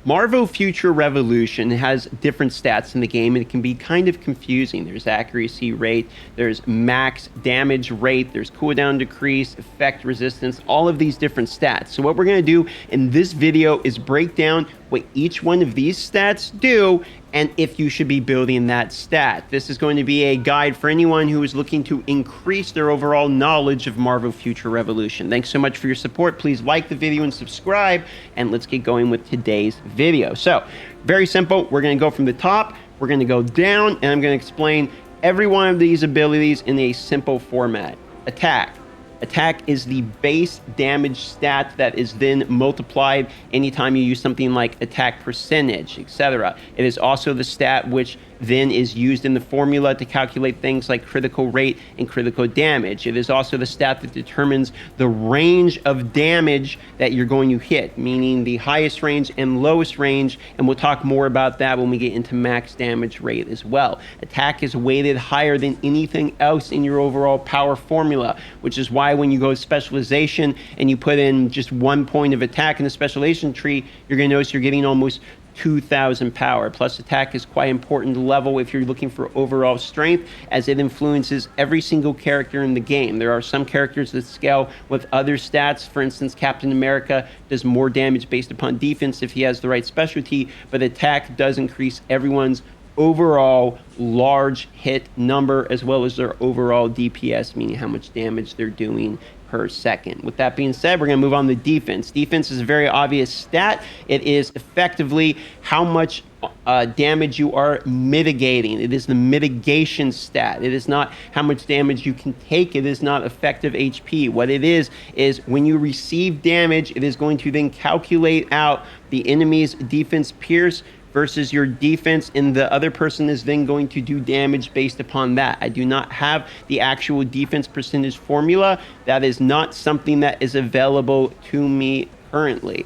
Marvel Future Revolution has different stats in the game, and it can be kind of confusing. There's accuracy rate, there's max damage rate, there's cooldown decrease, effect resistance, all of these different stats. So what we're going to do in this video is break down what each one of these stats do and if you should be building that stat. This is going to be a guide for anyone who is looking to increase their overall knowledge of Marvel Future Revolution. Thanks so much for your support. Please like the video and subscribe, and let's get going with today's video. So, very simple. We're going to go from the top, we're going to go down, and I'm going to explain every one of these abilities in a simple format. Attack. Attack is the base damage stat that is then multiplied anytime you use something like attack percentage, etc. It is also the stat which then is used in the formula to calculate things like critical rate and critical damage. It is also the stat that determines the range of damage that you're going to hit, meaning the highest range and lowest range, and we'll talk more about that when we get into max damage rate as well. Attack is weighted higher than anything else in your overall power formula, which is why when you go to specialization and you put in just 1 point of attack in the specialization tree, you're going to notice you're getting almost 2,000 power. Plus, attack is quite important level if you're looking for overall strength, as it influences every single character in the game. There are some characters that scale with other stats. For instance, Captain America does more damage based upon defense if he has the right specialty, but attack does increase everyone's overall large hit number as well as their overall DPS, meaning how much damage they're doing per second. With that being said, we're going to move on to defense. Defense is a very obvious stat. It is effectively how much damage you are mitigating. It is the mitigation stat. It is not how much damage you can take. It is not effective HP. What it is when you receive damage, it is going to then calculate out the enemy's defense pierce versus your defense, and the other person is then going to do damage based upon that. I do not have the actual defense percentage formula. That is not something that is available to me currently.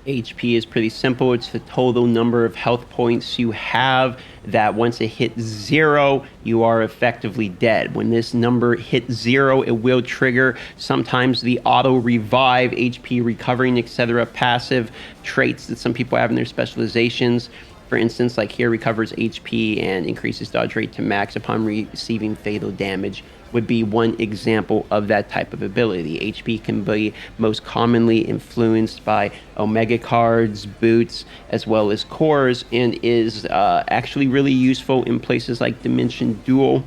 HP is pretty simple. It's the total number of health points you have that once it hits 0, you are effectively dead. When this number hits 0, it will trigger sometimes the auto revive, HP recovering, etc. passive traits that some people have in their specializations. For instance, like here, recovers HP and increases dodge rate to max upon receiving fatal damage would be one example of that type of ability. HP can be most commonly influenced by Omega cards, boots, as well as cores, and is actually really useful in places like Dimension Duel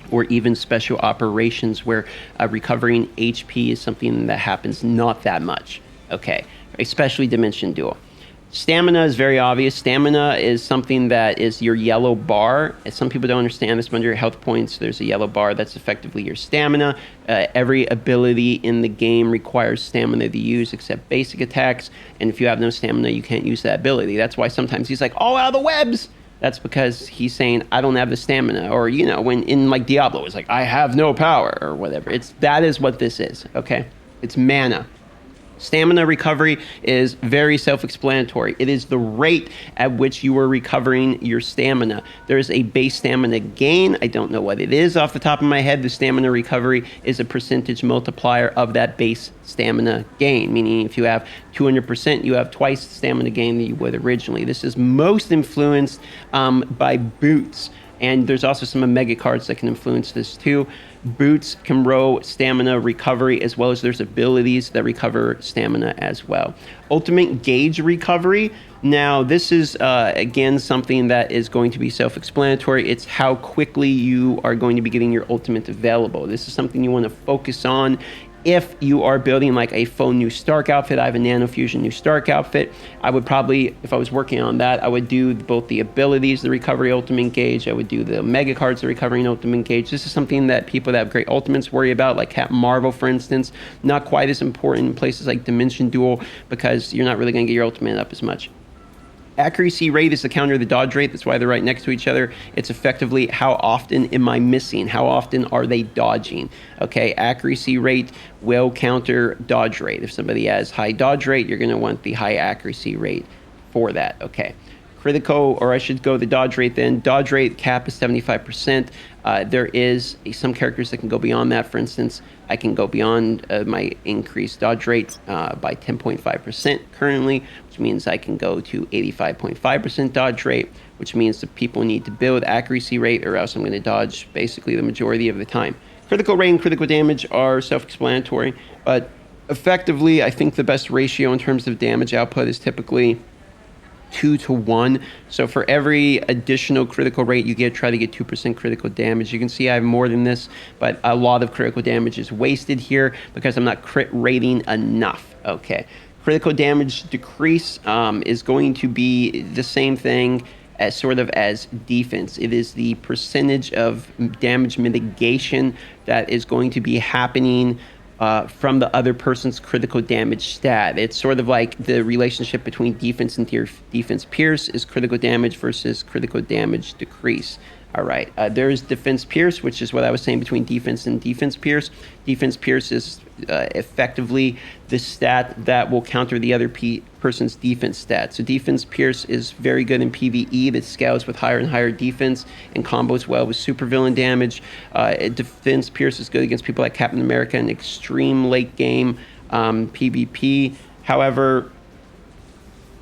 or even special operations where recovering HP is something that happens not that much, okay, especially Dimension Duel. Stamina is very obvious. Stamina is something that is your yellow bar. As some people don't understand this, but under your health points, there's a yellow bar that's effectively your stamina. Every ability in the game requires stamina to use except basic attacks, and if you have no stamina, you can't use that ability. That's why sometimes he's like, oh, out of the webs! That's because he's saying, I don't have the stamina. Or, you know, when in like Diablo, it's like, I have no power, or whatever. That is what this is, okay? It's mana. Stamina recovery is very self-explanatory. It is the rate at which you are recovering your stamina. There is a base stamina gain. I don't know what it is off the top of my head. The stamina recovery is a percentage multiplier of that base stamina gain, meaning if you have 200%, you have twice the stamina gain that you would originally. This is most influenced by boots. And there's also some Omega cards that can influence this too. Boots can row stamina recovery, as well as there's abilities that recover stamina as well. Ultimate gauge recovery. Now, this is, again, something that is going to be self-explanatory. It's how quickly you are going to be getting your ultimate available. This is something you want to focus on if you are building like a full new Stark outfit. I have a Nano Fusion new Stark outfit. I would probably, if I was working on that, I would do both the abilities, the recovery ultimate gauge. I would do the Mega cards, the recovering ultimate gauge. This is something that people that have great ultimates worry about, like Captain Marvel, for instance. Not quite as important in places like Dimension Duel because you're not really going to get your ultimate up as much. Accuracy rate is the counter of the dodge rate. That's why they're right next to each other. It's effectively how often am I missing? How often are they dodging? Okay, accuracy rate will counter dodge rate. If somebody has high dodge rate, you're going to want the high accuracy rate for that. Okay. Critical, or I should go the dodge rate then. Dodge rate cap is 75%. There is some characters that can go beyond that. For instance, I can go beyond my increased dodge rate by 10.5% currently, which means I can go to 85.5% dodge rate, which means that people need to build accuracy rate or else I'm going to dodge basically the majority of the time. Critical rate and critical damage are self-explanatory, but effectively, I think the best ratio in terms of damage output is typically 2 to 1. So for every additional critical rate you get, try to get 2% critical damage. You can see I have more than this, but a lot of critical damage is wasted here because I'm not crit rating enough. Okay, critical damage decrease is going to be the same thing as sort of as defense. It is the percentage of damage mitigation that is going to be happening from the other person's critical damage stat. It's sort of like the relationship between defense and defense pierce is critical damage versus critical damage decrease. All right, there's defense pierce, which is what I was saying between defense and defense pierce. Defense pierce is effectively the stat that will counter the other person's defense stat. So defense pierce is very good in PvE that scales with higher and higher defense and combos well with supervillain damage. Defense pierce is good against people like Captain America in extreme late game PvP. However,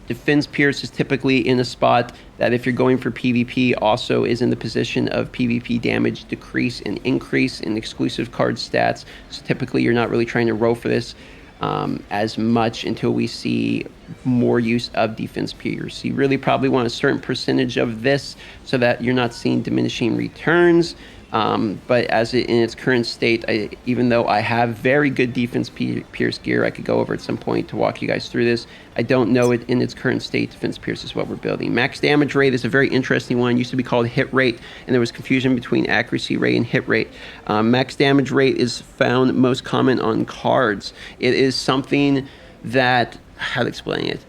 defense pierce is typically in a spot that if you're going for PvP also is in the position of PvP damage decrease and increase in exclusive card stats. So typically you're not really trying to roll for this as much until we see more use of defense pierce. You really probably want a certain percentage of this so that you're not seeing diminishing returns. But as in its current state, even though I have very good defense pierce gear, I could go over at some point to walk you guys through this. I don't know it in its current state. Defense pierce is what we're building. Max damage rate is a very interesting one. It used to be called hit rate, and there was confusion between accuracy rate and hit rate. Max damage rate is found most common on cards. It is something that, how to explain it?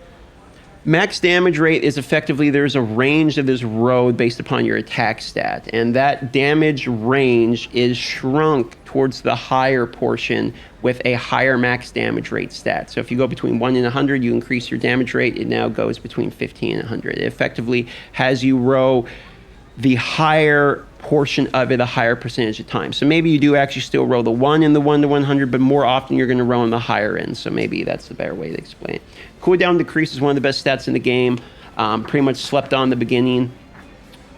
Max damage rate is effectively there's a range of this road based upon your attack stat, and that damage range is shrunk towards the higher portion with a higher max damage rate stat. So if you go between 1 and 100, you increase your damage rate. It now goes between 50 and 100. It effectively has you row the higher portion of it a higher percentage of time. So maybe you do actually still roll the 1 in the 1 to 100, but more often you're going to roll on the higher end. So maybe that's the better way to explain it. Cooldown decrease is one of the best stats in the game. Pretty much slept on the beginning.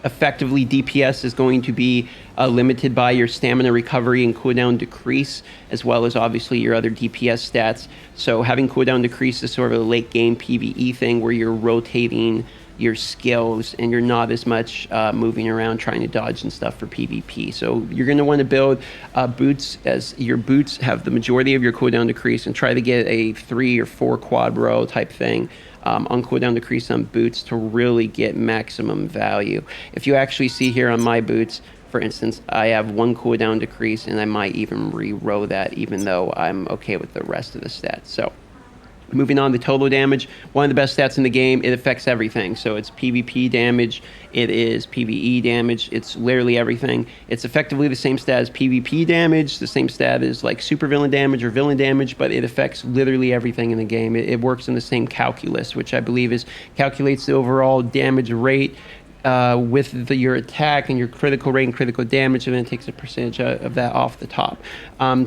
Effectively, DPS is going to be limited by your stamina recovery and cooldown decrease, as well as obviously your other DPS stats. So having cooldown decrease is sort of a late game PvE thing where you're rotating your skills and you're not as much moving around trying to dodge and stuff for PvP. So you're going to want to build boots, as your boots have the majority of your cooldown decrease, and try to get a 3 or 4 quad row type thing on cooldown decrease on boots to really get maximum value. If you actually see here on my boots, for instance, I have 1 cooldown decrease, and I might even re-row that even though I'm okay with the rest of the stats. So moving on to total damage, one of the best stats in the game. It affects everything. So it's PvP damage, it is PvE damage, it's literally everything. It's effectively the same stat as PvP damage, the same stat as like supervillain damage or villain damage, but it affects literally everything in the game. It works in the same calculus, which I believe calculates the overall damage rate with your attack and your critical rate and critical damage, and then it takes a percentage of that off the top.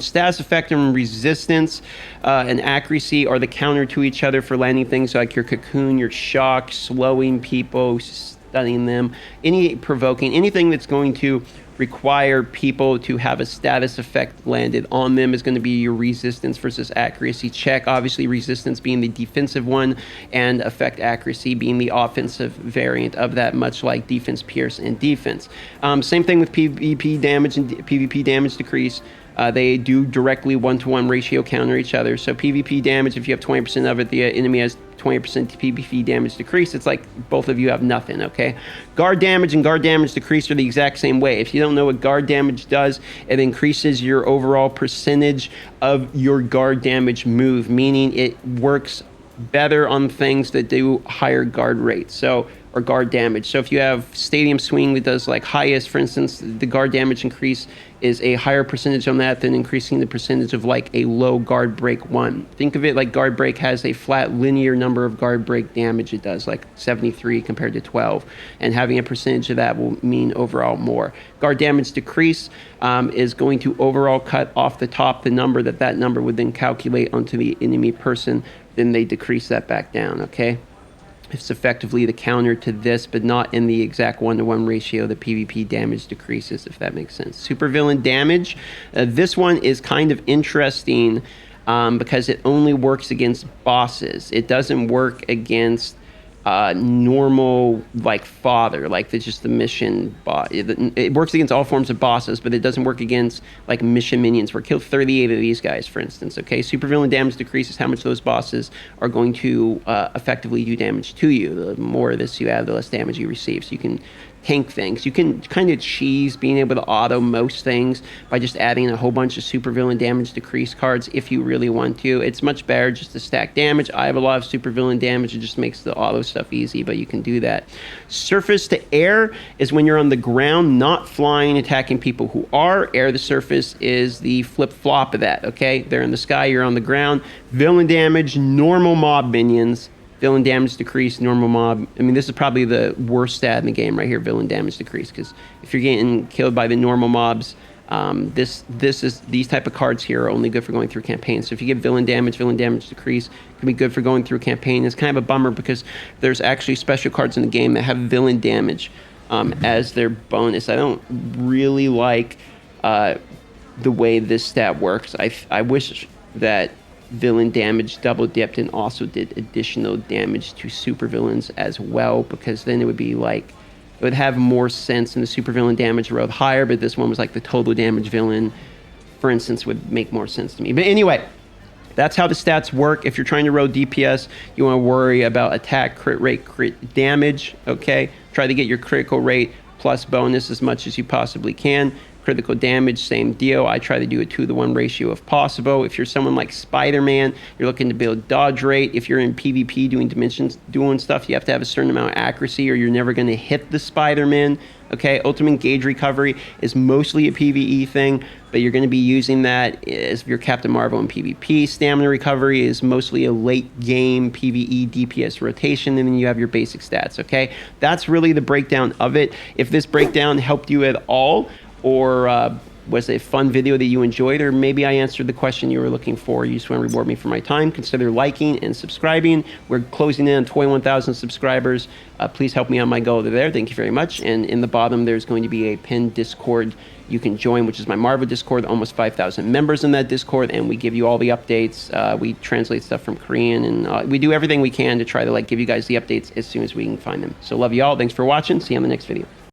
Status effect and resistance and accuracy are the counter to each other for landing things like your cocoon, your shock, slowing people, stunning them, any provoking, anything that's going to require people to have a status effect landed on them is going to be your resistance versus accuracy check. Obviously, resistance being the defensive one and effect accuracy being the offensive variant of that, much like defense pierce and defense. Same thing with PvP damage and PvP damage decrease. They do directly 1-to-1 ratio counter each other. So PvP damage, if you have 20% of it, the enemy has 20% PvP damage decrease. It's like both of you have nothing, okay? Guard damage and guard damage decrease are the exact same way. If you don't know what guard damage does, it increases your overall percentage of your guard damage move, meaning it works better on things that do higher guard rates. So or guard damage. So if you have Stadium Swing that does like highest, for instance, the guard damage increase is a higher percentage on that than increasing the percentage of like a low guard break 1. Think of it like guard break has a flat linear number of guard break damage it does, like 73 compared to 12. And having a percentage of that will mean overall more. Guard damage decrease is going to overall cut off the top the number that number would then calculate onto the enemy person. Then they decrease that back down, okay? It's effectively the counter to this, but not in the exact 1-to-1 ratio the PvP damage decreases, if that makes sense. Supervillain damage. This one is kind of interesting because it only works against bosses. It doesn't work against normal, like, fodder, like just the mission bot. It works against all forms of bosses, but it doesn't work against like mission minions. We're killed 38 of these guys, for instance. Okay, supervillain damage decreases how much those bosses are going to effectively do damage to you. The more of this you have, the less damage you receive. So you can tank things. You can kind of cheese being able to auto most things by just adding a whole bunch of supervillain damage decrease cards if you really want to. It's much better just to stack damage. I have a lot of supervillain damage. It just makes the auto stuff easy, but you can do that. Surface to air is when you're on the ground, not flying, attacking people who are. Air to surface is the flip-flop of that, okay? They're in the sky, you're on the ground. Villain damage, normal mob minions. Villain damage decrease, normal mob. I mean, this is probably the worst stat in the game right here, villain damage decrease, because if you're getting killed by the normal mobs, these type of cards here are only good for going through campaigns. So if you get villain damage decrease, it can be good for going through a campaign. It's kind of a bummer because there's actually special cards in the game that have villain damage as their bonus. I don't really like the way this stat works. I wish that villain damage double dipped and also did additional damage to supervillains as well, because then it would be like, it would have more sense, and the supervillain damage rolled higher, but this one was like the total damage villain, for instance, would make more sense to me. But anyway, that's how the stats work. If you're trying to roll DPS, you want to worry about attack, crit rate, crit damage, okay? Try to get your critical rate plus bonus as much as you possibly can. Critical damage, same deal. I try to do a 2-to-1 ratio if possible. If you're someone like Spider-Man, you're looking to build dodge rate. If you're in PvP doing dimensions, doing stuff, you have to have a certain amount of accuracy or you're never going to hit the Spider-Man. Okay, ultimate gauge recovery is mostly a PvE thing, but you're going to be using that as your Captain Marvel in PvP. Stamina recovery is mostly a late game PvE DPS rotation, and then you have your basic stats, okay? That's really the breakdown of it. If this breakdown helped you at all, or was it a fun video that you enjoyed, or maybe I answered the question you were looking for, you just want to reward me for my time, consider liking and subscribing. We're closing in on 21,000 subscribers. Please help me on my goal to there. Thank you very much. And in the bottom, there's going to be a pinned Discord you can join, which is my Marvel Discord. Almost 5,000 members in that Discord, and we give you all the updates. We translate stuff from Korean, and we do everything we can to try to like give you guys the updates as soon as we can find them. So love you all. Thanks for watching. See you on the next video.